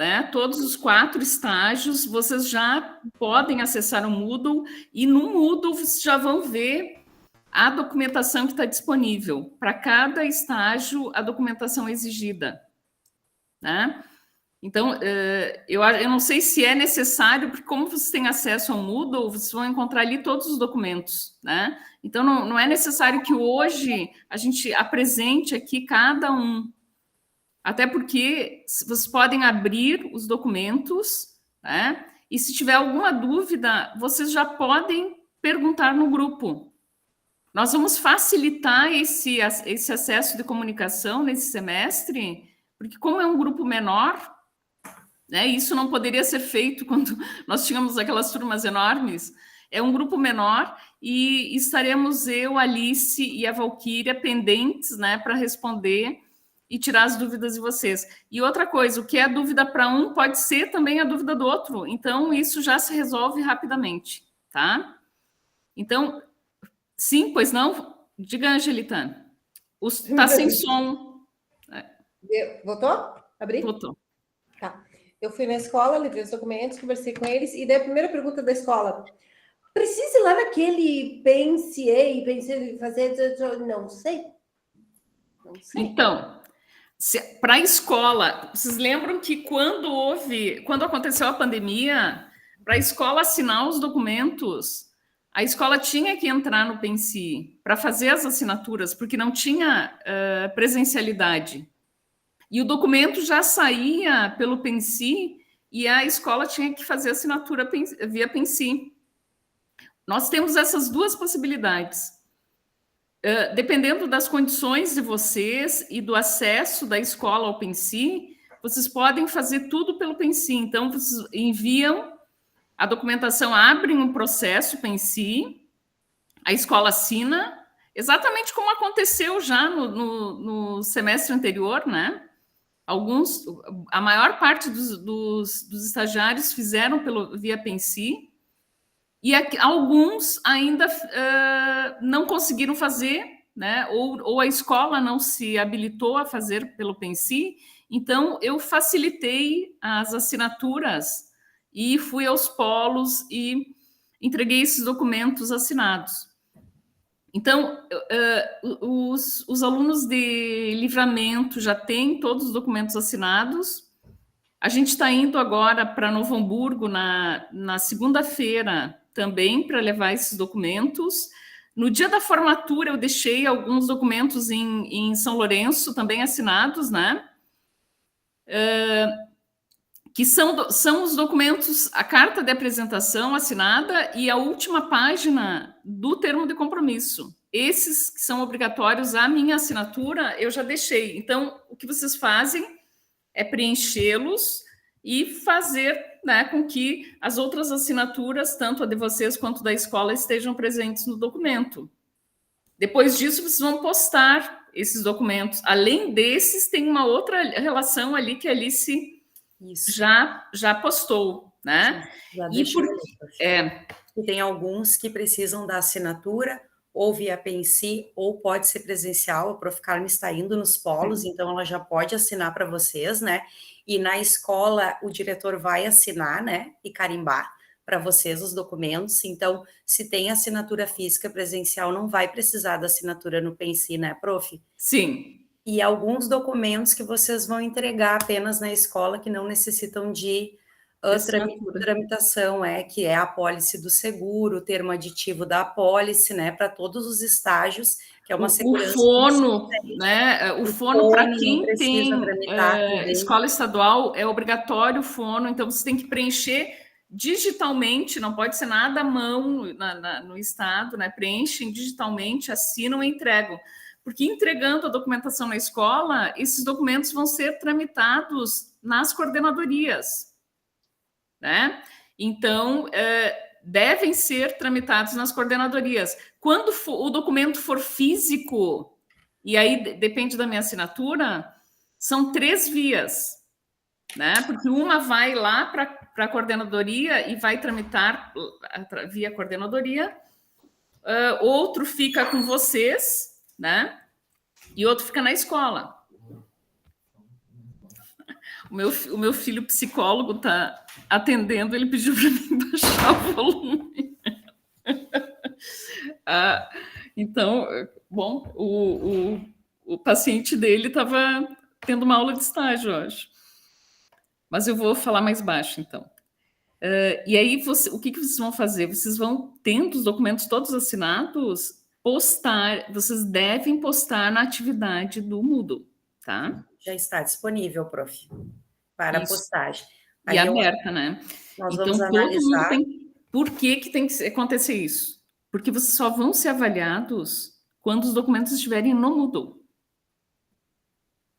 né? Todos os 4 estágios, vocês já podem acessar o Moodle, e no Moodle vocês já vão ver a documentação que está disponível. Para cada estágio, a documentação exigida, né? Então, eu não sei se é necessário, porque como vocês têm acesso ao Moodle, vocês vão encontrar ali todos os documentos, né? Então, não é necessário que hoje a gente apresente aqui cada um. Até porque vocês podem abrir os documentos, né? E se tiver alguma dúvida, vocês já podem perguntar no grupo. Nós vamos facilitar esse acesso de comunicação nesse semestre, porque como é um grupo menor, né, isso não poderia ser feito quando nós tínhamos aquelas turmas enormes. É um grupo menor e estaremos eu, Alice e a Valquíria pendentes, né, para responder e tirar as dúvidas de vocês. E outra coisa, o que é dúvida para um pode ser também a dúvida do outro. Então, isso já se resolve rapidamente, tá? Então, sim, pois não? Diga, Angelita. Está sem som. Voltou? Abri? Voltou. Tá. Eu fui na escola, levei os documentos, conversei com eles, e daí a primeira pergunta da escola: precisa ir lá naquele pensei fazer. Não sei. Não sei. Então, para a escola, vocês lembram que quando aconteceu a pandemia, para a escola assinar os documentos, a escola tinha que entrar no Pensi para fazer as assinaturas, porque não tinha presencialidade. E o documento já saía pelo Pensi e a escola tinha que fazer assinatura via Pensi. Nós temos essas 2 possibilidades. Dependendo das condições de vocês e do acesso da escola ao Pensi, vocês podem fazer tudo pelo Pensi. Então, vocês enviam a documentação, abrem um processo Pensi, a escola assina, exatamente como aconteceu já no semestre anterior, né? A maior parte dos estagiários fizeram via Pensi, e alguns ainda não conseguiram fazer, né? Ou a escola não se habilitou a fazer pelo Pensi. Então, eu facilitei as assinaturas e fui aos polos e entreguei esses documentos assinados. Então, os alunos de Livramento já têm todos os documentos assinados. A gente está indo agora para Novo Hamburgo na segunda-feira também para levar esses documentos. No dia da formatura, eu deixei alguns documentos em São Lourenço também assinados, né? Que são os documentos, a carta de apresentação assinada e a última página do termo de compromisso. Esses que são obrigatórios, a minha assinatura, eu já deixei. Então, o que vocês fazem é preenchê-los e fazer, né, com que as outras assinaturas, tanto a de vocês quanto da escola, estejam presentes no documento. Depois disso, vocês vão postar esses documentos. Além desses, tem uma outra relação ali que a Alice já postou, né? Sim, e tem alguns que precisam da assinatura ou via Pensi, ou pode ser presencial. A Prof. Carmen está indo nos polos, então ela já pode assinar para vocês, né? E na escola o diretor vai assinar, né? E carimbar para vocês os documentos. Então, se tem assinatura física presencial, não vai precisar da assinatura no Pensi, né, Prof? Sim. E alguns documentos que vocês vão entregar apenas na escola, que não necessitam de tramitação, que é a apólice do seguro, o termo aditivo da apólice, né, para todos os estágios, que é uma segurança. O fono, né? O fono, para quem tem escola estadual, é obrigatório o fono, então você tem que preencher digitalmente, não pode ser nada à mão no estado, né? Preenchem digitalmente, assinam e entregam. Porque entregando a documentação na escola, esses documentos vão ser tramitados nas coordenadorias, né? Então, devem ser tramitados nas coordenadorias. Quando o documento for físico, e aí depende da minha assinatura, são 3 vias, né? Porque uma vai lá para a coordenadoria e vai tramitar via coordenadoria, outro fica com vocês, né? E outro fica na escola. O meu filho psicólogo está atendendo, ele pediu para mim baixar o volume. Então, bom, o paciente dele estava tendo uma aula de estágio, eu acho. Mas eu vou falar mais baixo, então. E aí, o que vocês vão fazer? Vocês vão, tendo os documentos todos assinados, vocês devem postar na atividade do Moodle, tá? Já está disponível, prof, para Isso. postagem. E aberta, né? Nós então, vamos todo mundo analisar. tem... Por que tem que acontecer isso? Porque vocês só vão ser avaliados quando os documentos estiverem no Moodle.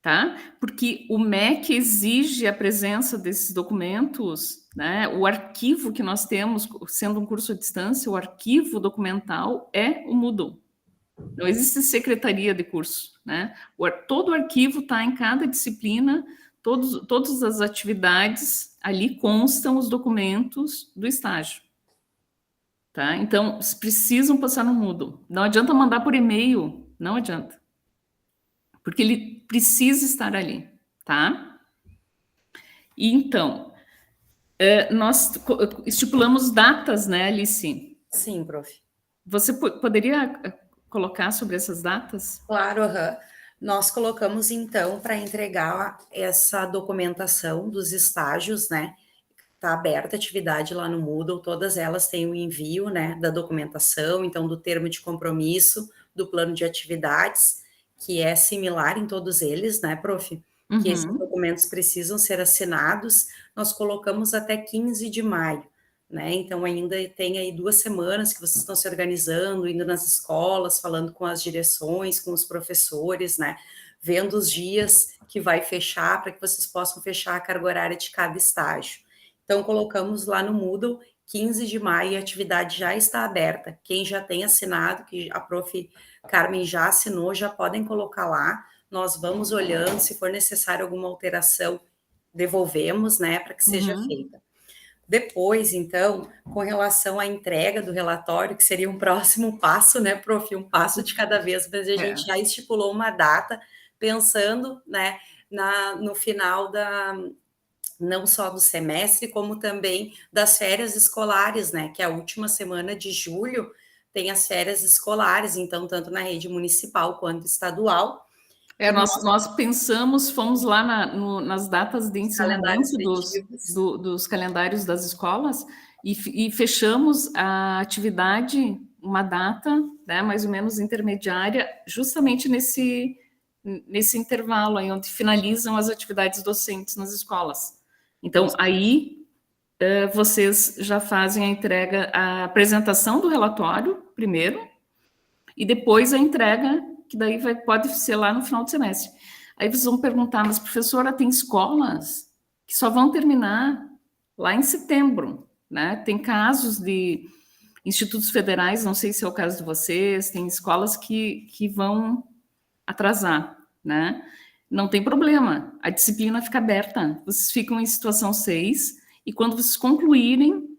Tá? Porque o MEC exige a presença desses documentos, né? O arquivo que nós temos, sendo um curso à distância, o arquivo documental é o Moodle. Não existe secretaria de curso, né? Todo o arquivo está em cada disciplina, todas as atividades, ali constam os documentos do estágio. Tá? Então, precisam passar no Moodle. Não adianta mandar por e-mail, não adianta. Porque ele precisa estar ali, tá? E então, nós estipulamos datas, né, Alice? Sim, prof. Você poderia colocar sobre essas datas? Claro, nós colocamos, então, para entregar essa documentação dos estágios, né? Está aberta a atividade lá no Moodle, todas elas têm o envio, né, da documentação, então, do termo de compromisso, do plano de atividades, que é similar em todos eles, né, prof? Que esses documentos precisam ser assinados, nós colocamos até 15 de maio, né? Então, ainda tem aí 2 semanas que vocês estão se organizando, indo nas escolas, falando com as direções, com os professores, né? Vendo os dias que vai fechar, para que vocês possam fechar a carga horária de cada estágio. Então, colocamos lá no Moodle, 15 de maio, a atividade já está aberta. Quem já tem assinado, que a prof. Carmen já assinou, já podem colocar lá. Nós vamos olhando, se for necessário alguma alteração, devolvemos, né, para que seja feita. Depois, então, com relação à entrega do relatório, que seria um próximo passo, né, prof, um passo de cada vez, mas a gente já estipulou uma data, pensando, né, no final não só do semestre, como também das férias escolares, né, que a última semana de julho tem as férias escolares, então, tanto na rede municipal quanto estadual. Nós pensamos, fomos lá nas datas de encerramento dos calendários das escolas e fechamos a atividade, uma data, né, mais ou menos intermediária, justamente nesse intervalo aí, onde finalizam as atividades docentes nas escolas. Então, aí vocês já fazem a entrega, a apresentação do relatório primeiro, e depois a entrega, que daí pode ser lá no final do semestre. Aí vocês vão perguntar, mas professora, tem escolas que só vão terminar lá em setembro, né? Tem casos de institutos federais, não sei se é o caso de vocês, tem escolas que vão atrasar, né? Não tem problema, a disciplina fica aberta, vocês ficam em situação 6, e quando vocês concluírem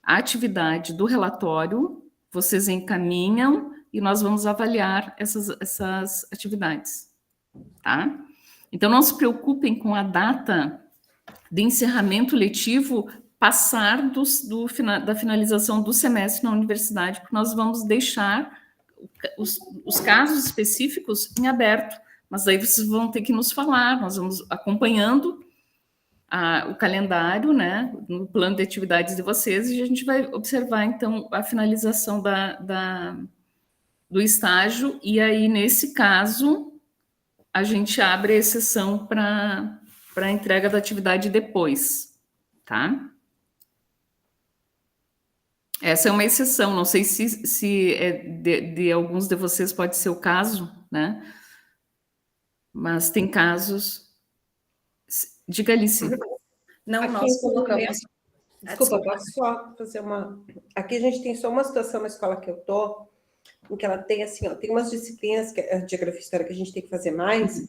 a atividade do relatório, vocês encaminham e nós vamos avaliar essas atividades, tá? Então, não se preocupem com a data de encerramento letivo passar da finalização do semestre na universidade, porque nós vamos deixar os casos específicos em aberto, mas aí vocês vão ter que nos falar, nós vamos acompanhando o calendário, né, no plano de atividades de vocês, e a gente vai observar, então, a finalização do estágio, e aí, nesse caso, a gente abre a exceção para a entrega da atividade depois, tá? Essa é uma exceção, não sei se de alguns de vocês pode ser o caso, né? Mas tem casos... Diga, Alice. Não, nós colocamos... Desculpa, posso só fazer uma... Aqui a gente tem só uma situação na escola que eu tô, em que ela tem, assim, ó, tem umas disciplinas, que a geografia e história, que a gente tem que fazer mais.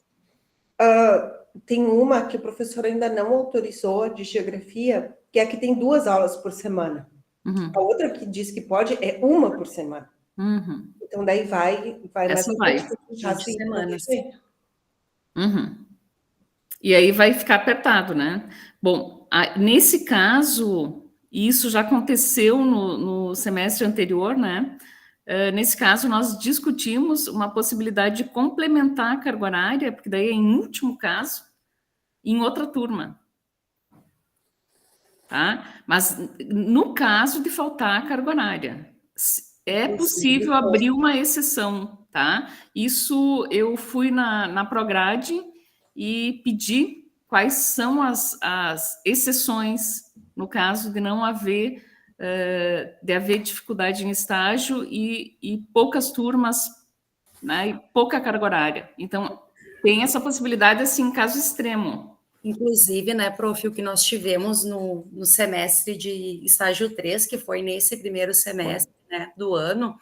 Tem uma que o professor ainda não autorizou, de geografia, que é a que tem 2 aulas por semana. A outra que diz que pode é 1 por semana. Então, daí vai essa mais já 20 semanas. E aí vai ficar apertado, né? Bom, nesse caso, isso já aconteceu no semestre anterior, né? Nesse caso, nós discutimos uma possibilidade de complementar a carga horária, porque daí, em último caso, em outra turma. Tá? Mas no caso de faltar a carga horária, é possível abrir uma exceção, tá? Isso eu fui na Prograde e pedi quais são as exceções no caso de não haver de haver dificuldade em estágio e poucas turmas, né? E pouca carga horária. Então tem essa possibilidade assim em caso extremo. Inclusive, né, prof, o que nós tivemos no semestre de estágio 3, que foi nesse primeiro semestre, né, do ano,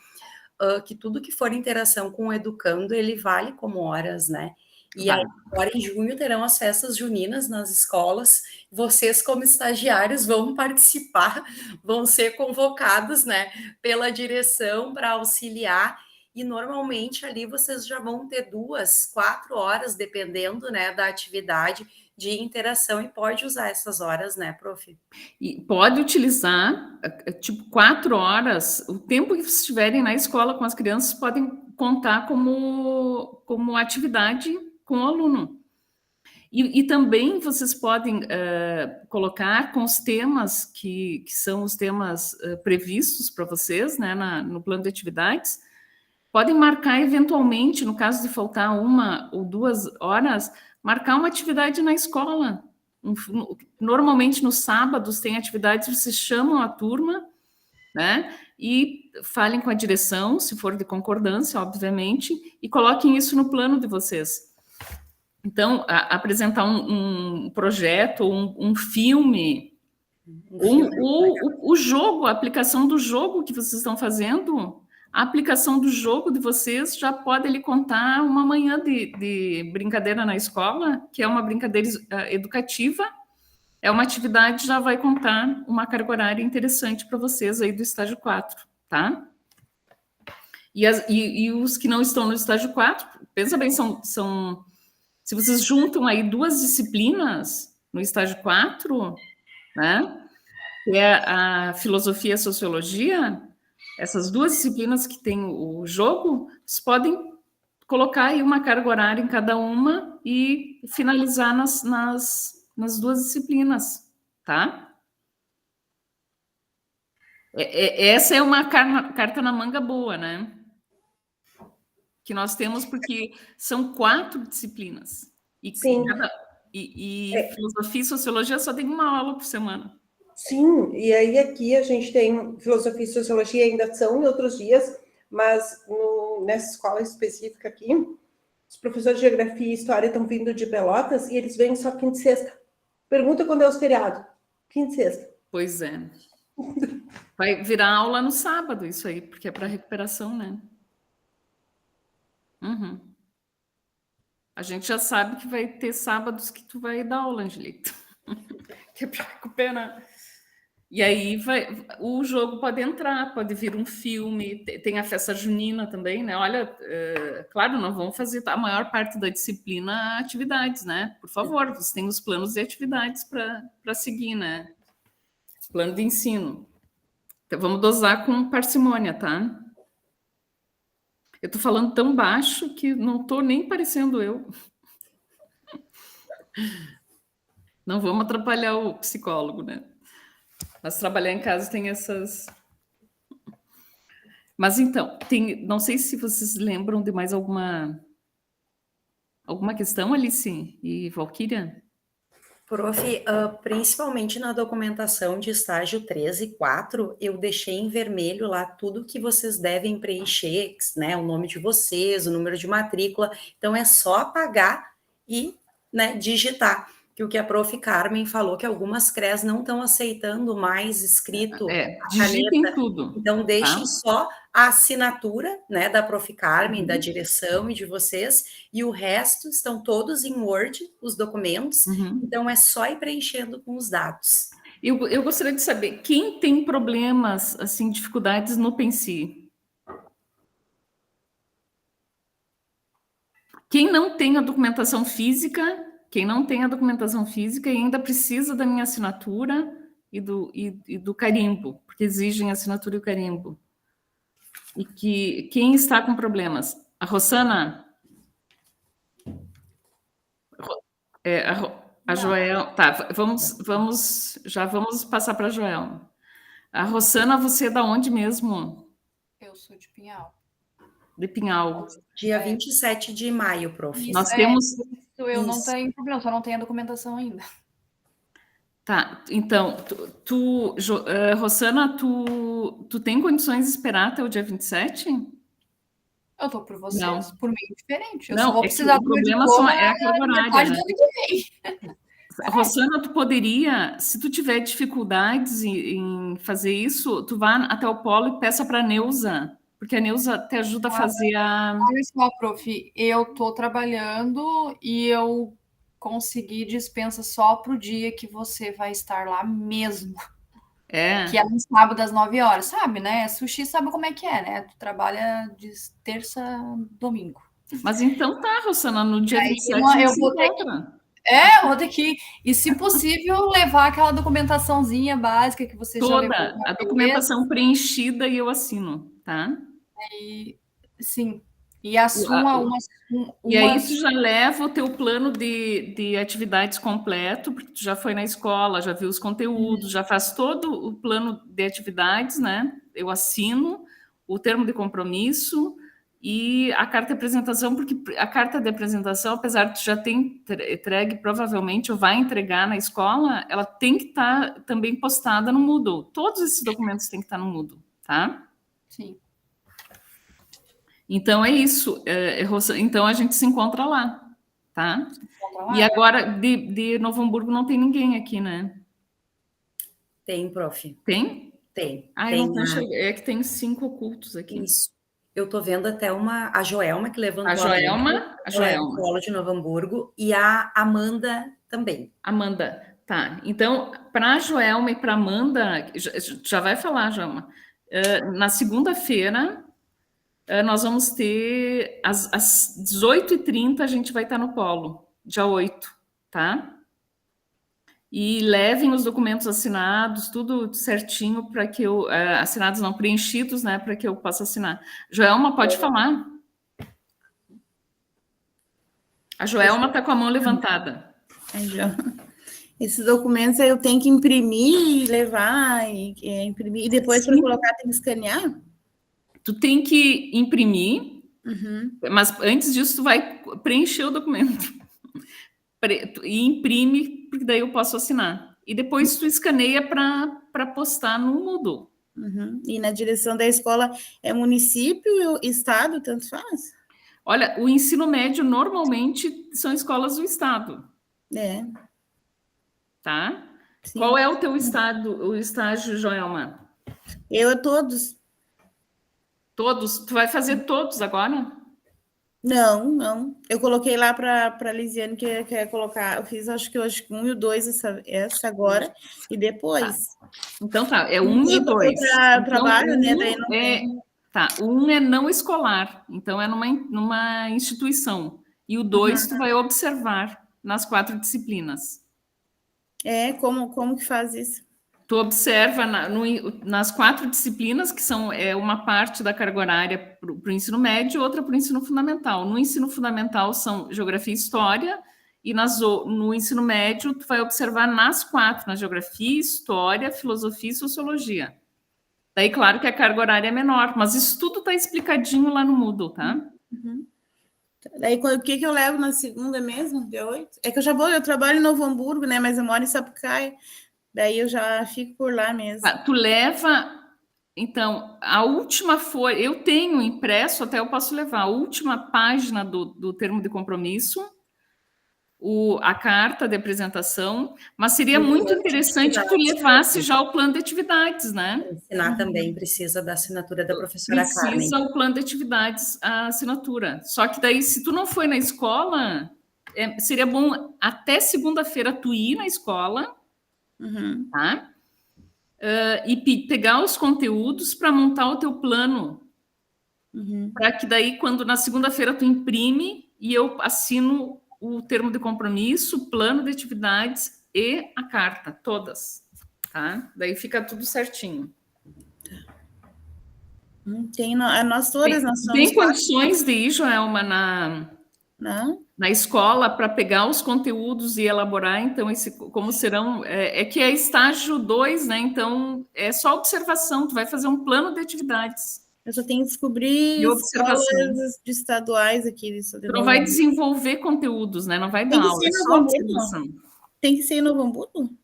que tudo que for interação com o educando, ele vale como horas, né? E aí, agora em junho terão as festas juninas nas escolas, vocês como estagiários vão participar, vão ser convocados, né, pela direção para auxiliar, e normalmente ali vocês já vão ter 2, 4 horas, dependendo, né, da atividade, de interação, e pode usar essas horas, né, prof? E pode utilizar, tipo, 4 horas, o tempo que vocês estiverem na escola com as crianças podem contar como atividade com o aluno. E também vocês podem colocar com os temas que são os temas previstos para vocês, né, no plano de atividades, podem marcar eventualmente, no caso de faltar 1 ou 2 horas, marcar uma atividade na escola. Normalmente nos sábados tem atividades, vocês chamam a turma, né? E falem com a direção, se for de concordância, obviamente, e coloquem isso no plano de vocês. Então, apresentar um projeto, um filme, o jogo, a aplicação do jogo que vocês estão fazendo, a aplicação do jogo de vocês já pode lhe contar uma manhã de brincadeira na escola, que é uma brincadeira educativa, é uma atividade, já vai contar uma carga horária interessante para vocês aí do estágio 4, tá? E os que não estão no estágio 4, pensa bem, são se vocês juntam aí 2 disciplinas no estágio 4, né? Que é a filosofia e a sociologia, essas 2 disciplinas que tem o jogo, vocês podem colocar aí uma carga horária em cada uma e finalizar nas 2 disciplinas, tá? Essa é uma carta na manga boa, né? Que nós temos, porque são 4 disciplinas. Sim. Filosofia e sociologia só tem 1 aula por semana. Sim, e aí aqui a gente tem filosofia e sociologia, ainda são em outros dias, mas nessa escola específica aqui, os professores de geografia e história estão vindo de Pelotas e eles vêm só quinta e sexta. Pergunta quando é os feriados. Quinta e sexta. Pois é. Vai virar aula no sábado isso aí, porque é para recuperação, né? Uhum. A gente já sabe que vai ter sábados que tu vai dar aula, Angelita. Que é para recuperar. E aí o jogo pode entrar, pode vir um filme, tem a festa junina também, né? Olha, claro, não vamos fazer a maior parte da disciplina atividades, né? Por favor, vocês têm os planos de atividades para seguir, né? Plano de ensino. Então, vamos dosar com parcimônia, tá? Eu tô falando tão baixo que não tô nem parecendo eu. Não vamos atrapalhar o psicólogo, né? Mas trabalhar em casa tem essas... Mas então, não sei se vocês lembram de mais alguma questão, Alice e Valquíria? Prof, principalmente na documentação de estágio 3 e 4, eu deixei em vermelho lá tudo que vocês devem preencher, né, o nome de vocês, o número de matrícula, então é só apagar e, né, digitar. Que o que a prof. Carmen falou, que algumas CREs não estão aceitando mais escrito digitem caneta. tudo. Então, deixem só a assinatura, né, da prof. Carmen, da direção e de vocês, e o resto estão todos em Word, os documentos, então é só ir preenchendo com os dados. Eu gostaria de saber, quem tem problemas, assim, dificuldades no Pensi? Quem não tem a documentação física quem não tem a documentação física e ainda precisa da minha assinatura e do carimbo, porque exigem a assinatura e o carimbo. E que quem está com problemas? A Rosana? A Joel... Tá, já vamos passar para a Joel. A Rosana, você é da onde mesmo? Eu sou de Pinhal. De Pinhal. Dia 27 de maio, prof. Isso, Nós temos... Eu não tenho problema, só não tenho a documentação ainda. Tá, então, Rosana, tu tem condições de esperar até o dia 27? Eu tô por vocês, Não. por mim diferente. Eu Não, só vou precisar o problema é a carga horária, né? Rosana, tu poderia, se tu tiver dificuldades em fazer isso, tu vá até o polo e peça para a Neuza, porque a Neuza te ajuda a fazer a... Olha só, prof, eu tô trabalhando e eu consegui dispensa só pro dia que você vai estar lá mesmo. Que é no sábado às 9 horas, sabe, né? Sushi sabe como é que é, né? Tu trabalha de terça a domingo. Mas então tá, Rosana, no dia 27 eu vou ter que... eu vou ter que... E se possível, levar aquela documentaçãozinha básica que você já levou. Toda a documentação preenchida e eu assino, tá? Sim. E assuma E aí tu já leva o teu plano de atividades completo, porque tu já foi na escola, já viu os conteúdos, já faz todo o plano de atividades, né? Eu assino o termo de compromisso e a carta de apresentação, porque a carta de apresentação, apesar de tu já ter entregue, provavelmente, ou vai entregar na escola, ela tem que estar também postada no Moodle. Todos esses documentos têm que estar no Moodle, tá? Sim. Então, é isso. Então, a gente se encontra lá, tá? E agora, de Novo Hamburgo, não tem ninguém aqui, né? Tem, prof. Tem? Tem. Ah, eu não tô enxergando. É que tem 5 ocultos aqui. Isso. Eu tô vendo até a Joelma, que levantou a Joelma. Polo de Novo Hamburgo, e a Amanda também. Amanda, tá. Então, para a Joelma e para a Amanda, já vai falar, Joelma. Na segunda-feira... nós vamos ter, às 18h30, a gente vai estar no polo, dia 8, tá? E levem os documentos assinados, tudo certinho, para que eu... assinados não, preenchidos, né? Para que eu possa assinar. Joelma, pode falar. A Joelma está com a mão levantada. Esses documentos eu tenho que imprimir e levar, imprimir, e depois para colocar tem que escanear? Tu tem que imprimir, mas antes disso tu vai preencher o documento. E imprime, porque daí eu posso assinar. E depois tu escaneia para postar no Moodle. E na direção da escola é município, estado, tanto faz? Olha, o ensino médio normalmente são escolas do estado. Tá? Sim. Qual é o teu estágio, Joelma? Todos. Todos? Tu vai fazer todos agora? Não. Eu coloquei lá para a Lisiane que quer colocar. Eu fiz, acho que hoje 1 e o 2 essa agora, e depois. Tá. Então tá, é 1 e 2. Trabalho, né? Daí não tem. Tá, o 1 é não escolar, então é numa instituição. E o 2 tu vai observar nas 4 disciplinas. Como que faz isso? Tu observa nas 4 disciplinas, que são uma parte da carga horária para o ensino médio e outra para o ensino fundamental. No ensino fundamental são geografia e história, e no ensino médio tu vai observar nas 4, na geografia, história, filosofia e sociologia. Daí, claro que a carga horária é menor, mas isso tudo está explicadinho lá no Moodle, tá? Daí, o que eu levo na segunda mesmo, dia 8? É que eu trabalho em Novo Hamburgo, né? Mas eu moro em Sapucaia. Daí eu já fico por lá mesmo. Tu leva... Então, a última folha... Eu tenho impresso, até eu posso levar a última página do termo de compromisso, a carta de apresentação, mas seria muito interessante que tu levasse já o plano de atividades, né? Ensinar também precisa da assinatura da professora Carmen. Precisa o plano de atividades, a assinatura. Só que daí, se tu não foi na escola, seria bom até segunda-feira tu ir na escola, tá? E pegar os conteúdos para montar o teu plano. Para que daí, quando na segunda-feira tu imprime e eu assino o termo de compromisso, o plano de atividades e a carta, todas, tá? Daí fica tudo certinho. Nós todas, nós somos tem condições de ir, Joelma, na escola para pegar os conteúdos e elaborar, então, como serão... É que é estágio 2, né? Então, é só observação, tu vai fazer um plano de atividades. Eu só tenho que descobrir escolas de estaduais aqui. Tu não vai desenvolver conteúdos, né? Não vai dar aula, é só observação. Tem que ser em Novo Hamburgo?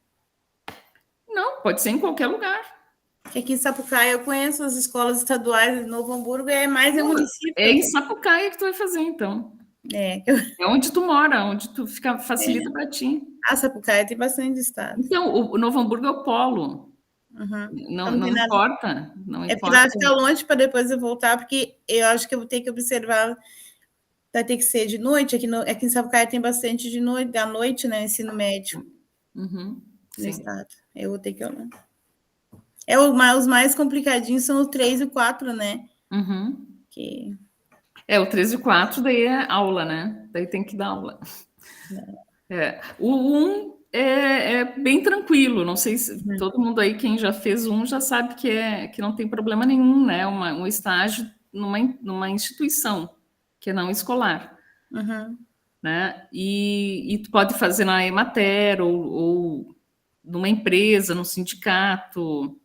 Não, pode ser em qualquer lugar. Aqui em Sapucaia eu conheço as escolas estaduais de Novo Hamburgo, é mais em município. É em Sapucaia que tu vai fazer, então. É onde tu mora, onde tu facilita para ti. Sapucaia tem bastante estado. Então, o Novo Hamburgo é o polo. Não importa. Não importa. Porque vai ficar longe para depois eu voltar, porque eu acho que eu vou ter que observar. Vai ter que ser de noite. Aqui em Sapucaia tem bastante de noite, da noite, né? Ensino médio. No estado. Eu vou ter que olhar. Os mais complicadinhos são o 3 e o 4, né? O 3 e o 4, daí é aula, né? Daí tem que dar aula. O 1 é bem tranquilo, não sei se todo mundo aí, quem já fez 1, já sabe que não tem problema nenhum, né? Um estágio numa instituição, que é não escolar. Né? E tu pode fazer na Emater ou numa empresa, num sindicato,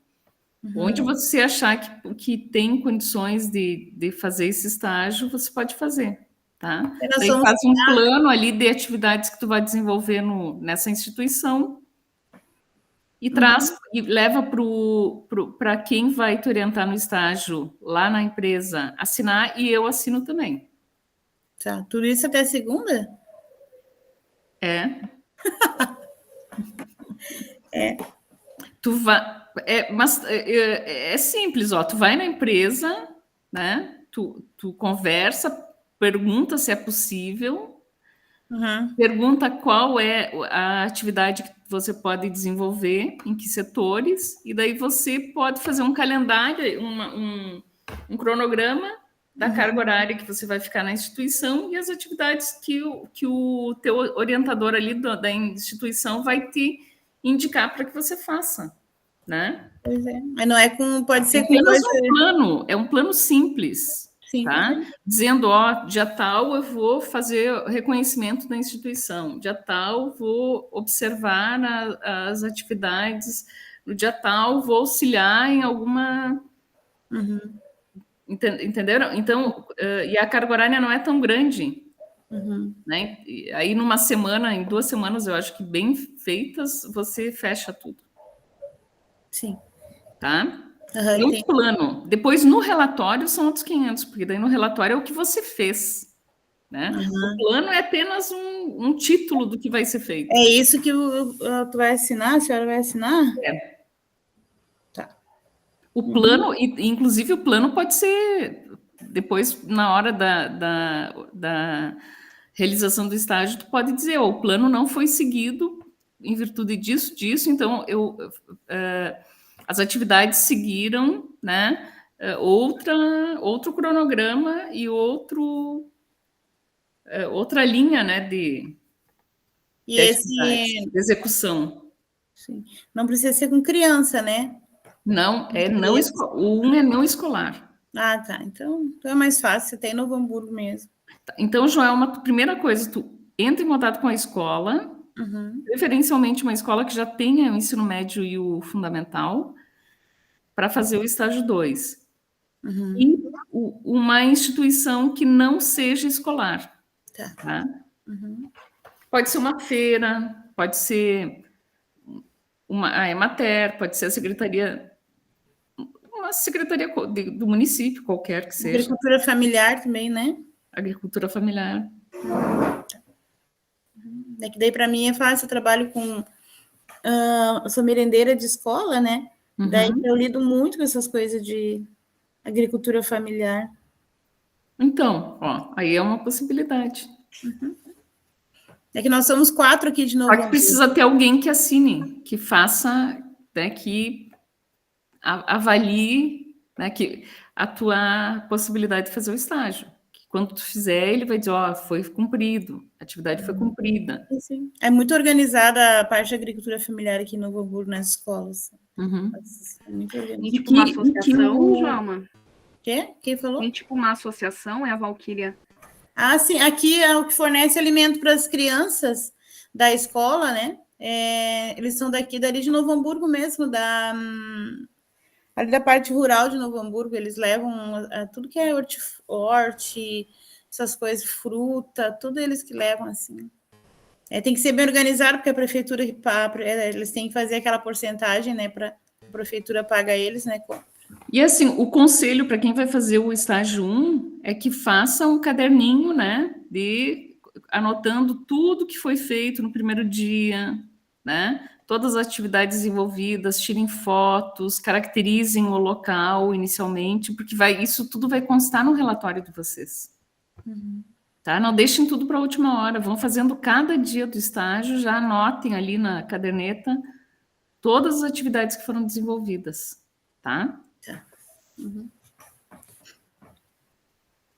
onde você achar que tem condições de fazer esse estágio, você pode fazer, tá? Daí faz um plano ali de atividades que tu vai desenvolver nessa instituição e traz e leva para quem vai te orientar no estágio lá na empresa assinar, e eu assino também. Tá, tudo isso até segunda? Tu vai... Mas é simples, ó. Tu vai na empresa, né? Tu conversa, pergunta se é possível, pergunta qual é a atividade que você pode desenvolver, em que setores, e daí você pode fazer um calendário, um cronograma da carga horária que você vai ficar na instituição e as atividades que o teu orientador ali da instituição vai te indicar para que você faça, né? Pois é, mas não é pode ser com um plano, é um plano simples, tá? Dizendo, dia tal eu vou fazer reconhecimento da instituição, dia tal vou observar as atividades, no dia tal vou auxiliar em alguma... Entenderam? Então, e a carga horária não é tão grande, né? E aí, em 2 semanas, eu acho que bem feitas, você fecha tudo. Sim. Tá? É um plano. Depois, no relatório, são outros 500, porque daí no relatório é o que você fez, né? O plano é apenas um título do que vai ser feito. É isso que tu vai assinar? A senhora vai assinar? O plano, inclusive o plano pode ser depois, na hora da realização do estágio, tu pode dizer, o plano não foi seguido em virtude disso, então as atividades seguiram, né, outro cronograma e outra linha, né, de execução. Sim. Não precisa ser com criança, né? Não, o 1 é não escolar. Tá. Então é mais fácil, tem Novo Hamburgo mesmo. Então, Joel, uma primeira coisa, tu entra em contato com a escola, preferencialmente uma escola que já tenha o ensino médio e o fundamental, para fazer o estágio 2. E uma instituição que não seja escolar. Tá? Pode ser uma feira, pode ser a Emater, pode ser a secretaria... Uma secretaria do município, qualquer que seja. Agricultura familiar também, né? Agricultura familiar. É que daí, para mim, é fácil. Eu trabalho com... eu sou merendeira de escola, né? Daí eu lido muito com essas coisas de agricultura familiar. Então, aí é uma possibilidade. É que nós somos 4 aqui de novo. Só que precisa ter alguém que assine, que faça, né, que avalie, né, que a tua possibilidade de fazer o estágio, que Quando tu fizer, ele vai dizer, foi cumprido, a atividade foi cumprida. Sim. É muito organizada a parte de agricultura familiar aqui em Novo Hamburgo, nas escolas. É muito organizada. Tem tipo uma associação, Joelma? Quê? Quem falou? Tem tipo uma associação, é a Valquíria? Ah, sim, aqui é o que fornece alimento para as crianças da escola, né? Eles são dali de Novo Hamburgo mesmo, ali da parte rural de Novo Hamburgo. Eles levam tudo que é horte, essas coisas, fruta, tudo eles que levam, assim. Tem que ser bem organizado, porque a prefeitura, eles têm que fazer aquela porcentagem, né, para a prefeitura pagar eles, né? E assim, o conselho para quem vai fazer o estágio 1 é que faça um caderninho, né, anotando tudo que foi feito no primeiro dia, né, todas as atividades envolvidas, tirem fotos, caracterizem o local inicialmente, porque isso tudo vai constar no relatório de vocês. Tá? Não deixem tudo para a última hora, vão fazendo cada dia do estágio, já anotem ali na caderneta todas as atividades que foram desenvolvidas, tá?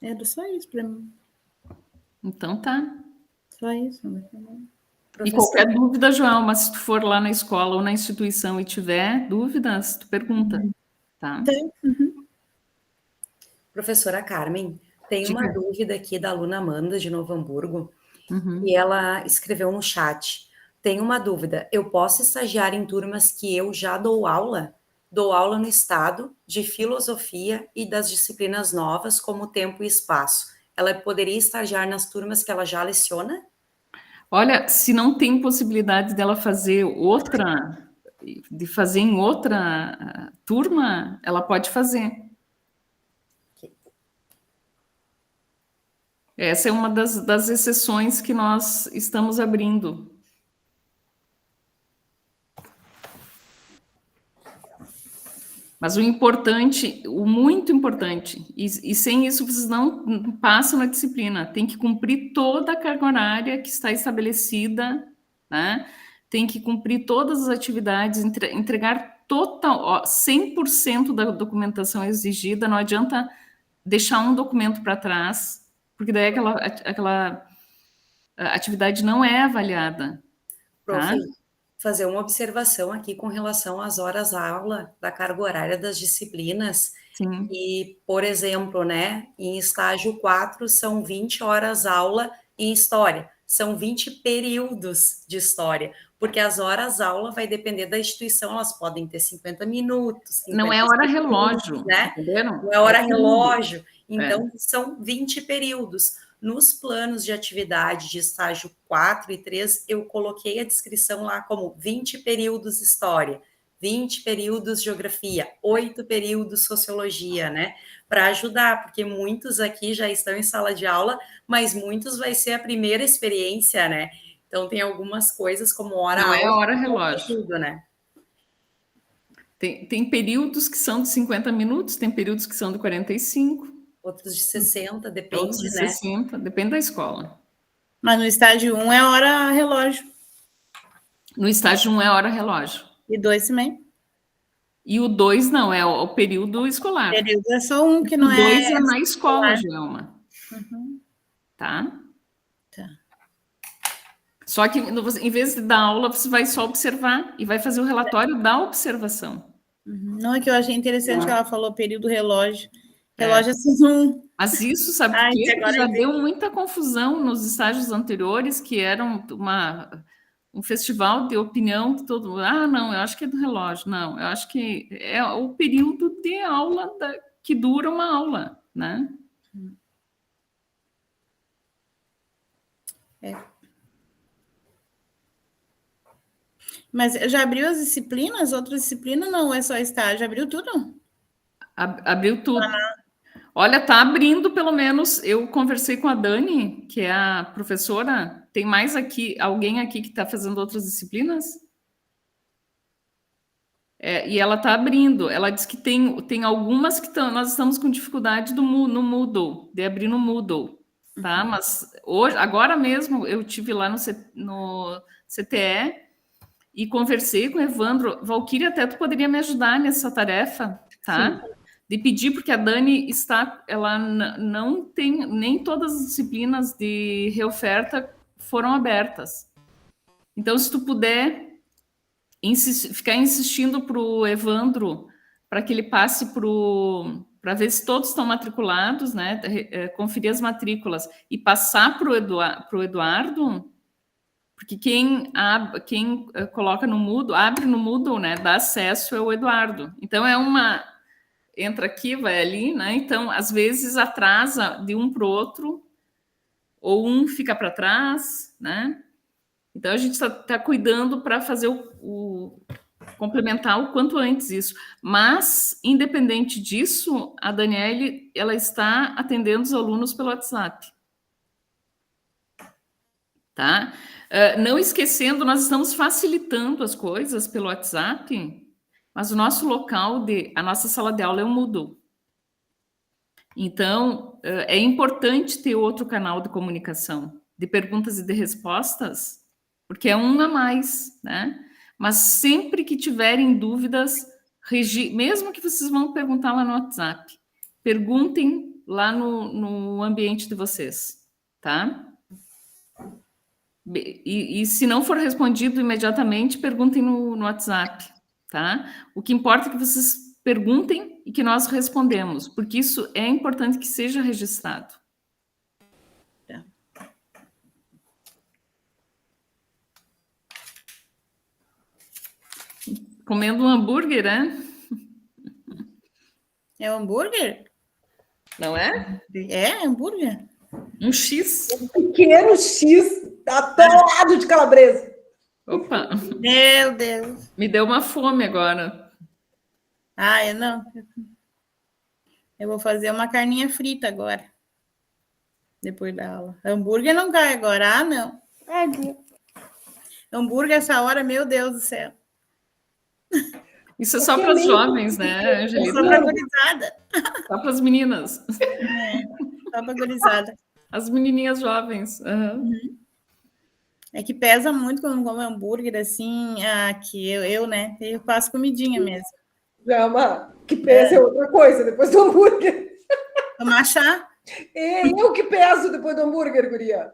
Era só isso para mim. Então tá. Só isso. E qualquer dúvida, Joelma, se tu for lá na escola ou na instituição e tiver dúvidas, tu pergunta, tá? Professora Carmen, tem uma dúvida aqui da aluna Amanda, de Novo Hamburgo, e ela escreveu no chat. Tem uma dúvida, eu posso estagiar em turmas que eu já dou aula? Dou aula no estado de filosofia e das disciplinas novas, como tempo e espaço. Ela poderia estagiar nas turmas que ela já leciona? Olha, se não tem possibilidade dela fazer em outra turma, ela pode fazer. Essa é uma das exceções que nós estamos abrindo. Mas o muito importante, e sem isso vocês não passam na disciplina, tem que cumprir toda a carga horária que está estabelecida, né? Tem que cumprir todas as atividades, entregar 100% da documentação exigida, não adianta deixar um documento para trás, porque daí aquela atividade não é avaliada. Tá? Fazer uma observação aqui com relação às horas-aula da carga horária das disciplinas. Sim. E, por exemplo, né, em estágio 4 são 20 horas-aula em história, são 20 períodos de história, porque as horas-aula vai depender da instituição, elas podem ter 50 minutos. 50 não é hora-relógio, né? Entenderam? Não é hora-relógio, então são 20 períodos. Nos planos de atividade de estágio 4 e 3, eu coloquei a descrição lá como 20 períodos história, 20 períodos geografia, 8 períodos sociologia, né? Para ajudar, porque muitos aqui já estão em sala de aula, mas muitos vai ser a primeira experiência, né? Então tem algumas coisas como hora-aula. Não é hora-relógio. Né? Tem períodos que são de 50 minutos, tem períodos que são de 45. Outros de 60, depende, outros de 60, depende da escola. Mas no estágio 1 é hora-relógio. No estágio 1 é hora-relógio. E 2 também. E o 2 não, é o período escolar. O período é só um que não é... O 2 é na escola, Joelma. Tá? Só que, em vez de dar aula, você vai só observar e vai fazer o relatório da observação. Não, é que eu achei interessante que ela falou período relógio. Relógio é só Mas isso, sabe por quê? Porque já deu muita confusão nos estágios anteriores, que eram um festival de opinião de todo mundo. Ah, não, eu acho que é do relógio. Não, eu acho que é o período de aula que dura uma aula, né? Mas já abriu as disciplinas? Outras disciplinas não é só estágio? Abriu tudo? Abriu tudo. Olha, tá abrindo, pelo menos. Eu conversei com a Dani, que é a professora. Tem mais alguém aqui que está fazendo outras disciplinas? E ela está abrindo. Ela disse que tem algumas que nós estamos com dificuldade no Moodle, de abrir no Moodle, tá? Mas agora mesmo eu tive lá no CTE e conversei com o Evandro. Valquíria, até tu poderia me ajudar nessa tarefa, tá? Sim. de pedir, porque a Dani ela não tem, nem todas as disciplinas de reoferta foram abertas. Então, se tu puder ficar insistindo para o Evandro, para que ele passe para ver se todos estão matriculados, né? Conferir as matrículas e passar para o Eduardo, porque quem coloca no Moodle, abre no Moodle, né? Dá acesso é o Eduardo. Então, entra aqui, vai ali, né? Então, às vezes atrasa de um para o outro, ou um fica para trás, né? Então, a gente está cuidando para fazer complementar o quanto antes isso. Mas, independente disso, a Daniele, ela está atendendo os alunos pelo WhatsApp. Tá? Não esquecendo, nós estamos facilitando as coisas pelo WhatsApp, mas o nosso local, a nossa sala de aula é o Moodle. Então, é importante ter outro canal de comunicação, de perguntas e de respostas, porque é um a mais, né? Mas sempre que tiverem dúvidas, mesmo que vocês vão perguntar lá no WhatsApp, perguntem lá no ambiente de vocês, tá? E se não for respondido imediatamente, perguntem no WhatsApp, tá? O que importa é que vocês perguntem e que nós respondemos, porque isso é importante que seja registrado. Tá. Comendo um hambúrguer, né? É hambúrguer? Não é? É hambúrguer? Um X. Um pequeno X atolado de calabresa. Opa! Meu Deus! Me deu uma fome agora. Ah, eu não. Eu vou fazer uma carninha frita agora. Depois da aula. Hambúrguer não cai agora. Ah, não. Ai, Deus. Hambúrguer essa hora, meu Deus do céu. Isso é só para os jovens, né, Angelina? Só para a gurizada. Só para as meninas. Só para a gurizada. As menininhas jovens. Uhum. É que pesa muito quando come hambúrguer, assim, que eu, né? Eu faço comidinha mesmo. Não, que pesa é outra coisa, depois do hambúrguer. Tomar chá? Eu que peso depois do hambúrguer, guria.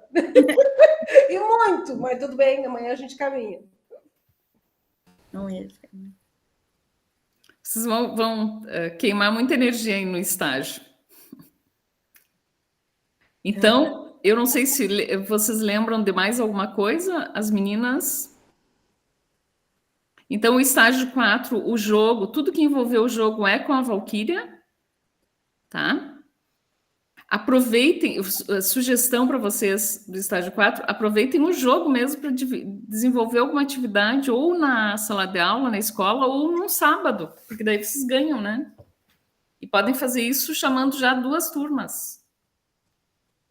E muito, mas tudo bem, amanhã a gente caminha. Não é. Vocês vão queimar muita energia aí no estágio. Então, eu não sei se vocês lembram de mais alguma coisa, as meninas. Então, o estágio 4, o jogo, tudo que envolveu o jogo é com a Valquíria, tá? Aproveitem, sugestão para vocês do estágio 4, aproveitem o jogo mesmo para desenvolver alguma atividade ou na sala de aula, na escola, ou num sábado, porque daí vocês ganham, né? E podem fazer isso chamando já 2 turmas.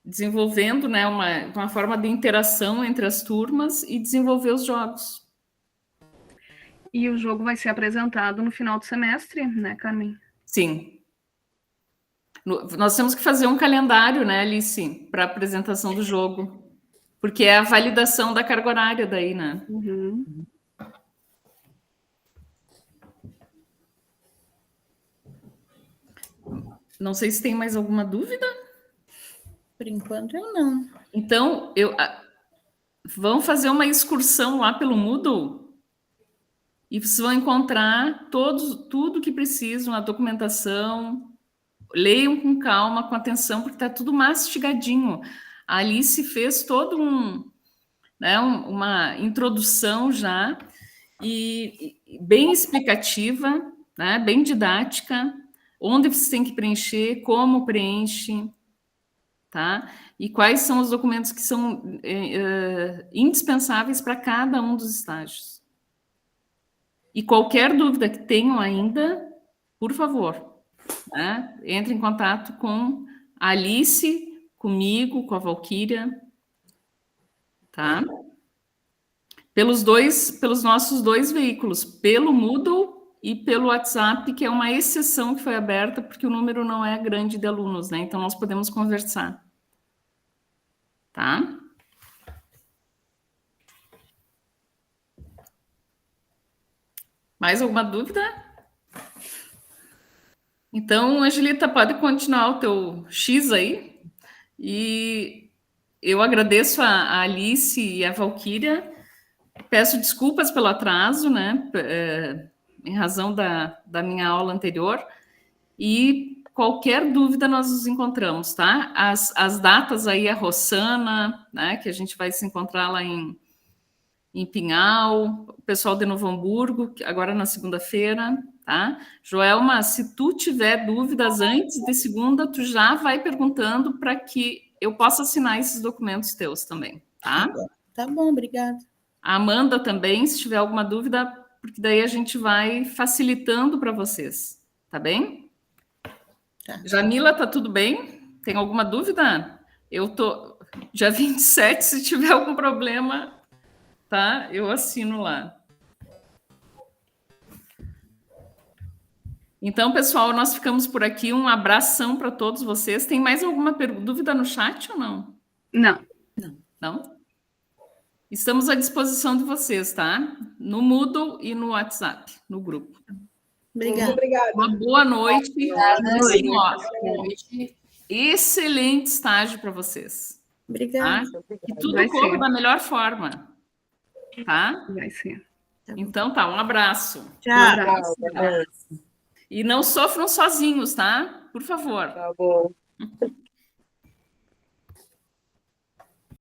Desenvolvendo, né, uma forma de interação entre as turmas e desenvolver os jogos. E o jogo vai ser apresentado no final do semestre, né, Carmen? Sim. Nós temos que fazer um calendário, né, Alice, para a apresentação do jogo. Porque é a validação da carga horária daí, né? Uhum. Não sei se tem mais alguma dúvida. Por enquanto, eu não. Então, vão fazer uma excursão lá pelo Moodle e vocês vão encontrar tudo que precisam, a documentação. Leiam com calma, com atenção, porque está tudo mastigadinho. A Alice fez todo uma introdução já, e bem explicativa, né, bem didática, onde você tem que preencher, como preenche, tá? E quais são os documentos que são indispensáveis para cada um dos estágios. E qualquer dúvida que tenham ainda, por favor, né, entre em contato com a Alice, comigo, com a Valquíria, tá? Pelos nossos 2 veículos, pelo Moodle e pelo WhatsApp, que é uma exceção que foi aberta, porque o número não é grande de alunos, né? Então, nós podemos conversar. Tá? Mais alguma dúvida? Então, Angelita, pode continuar o teu X aí. E eu agradeço a Alice e a Valquíria. Peço desculpas pelo atraso, né? Em razão da minha aula anterior. E qualquer dúvida nós nos encontramos, tá? As datas aí, a Rossana, né? Que a gente vai se encontrar lá em Pinhal, o pessoal de Novo Hamburgo, agora na segunda-feira, tá? Joelma, se tu tiver dúvidas antes de segunda, tu já vai perguntando para que eu possa assinar esses documentos teus também, tá? Tá bom, obrigada. A Amanda também, se tiver alguma dúvida, porque daí a gente vai facilitando para vocês, tá bem? Tá. Jamila, tá tudo bem? Tem alguma dúvida? Eu tô dia 27, se tiver algum problema, tá? Eu assino lá. Então, pessoal, nós ficamos por aqui. Um abração para todos vocês. Tem mais alguma dúvida no chat ou não? Não. Não? Estamos à disposição de vocês, tá? No Moodle e no WhatsApp, no grupo. Obrigada. Obrigada. Uma boa noite. Noite. Excelente estágio para vocês. Obrigada. Tá? Que tudo corra da melhor forma. Tá? Vai ser. Então tá, um abraço. Tchau. Um abraço. E não sofram sozinhos, tá? Por favor. Tá bom.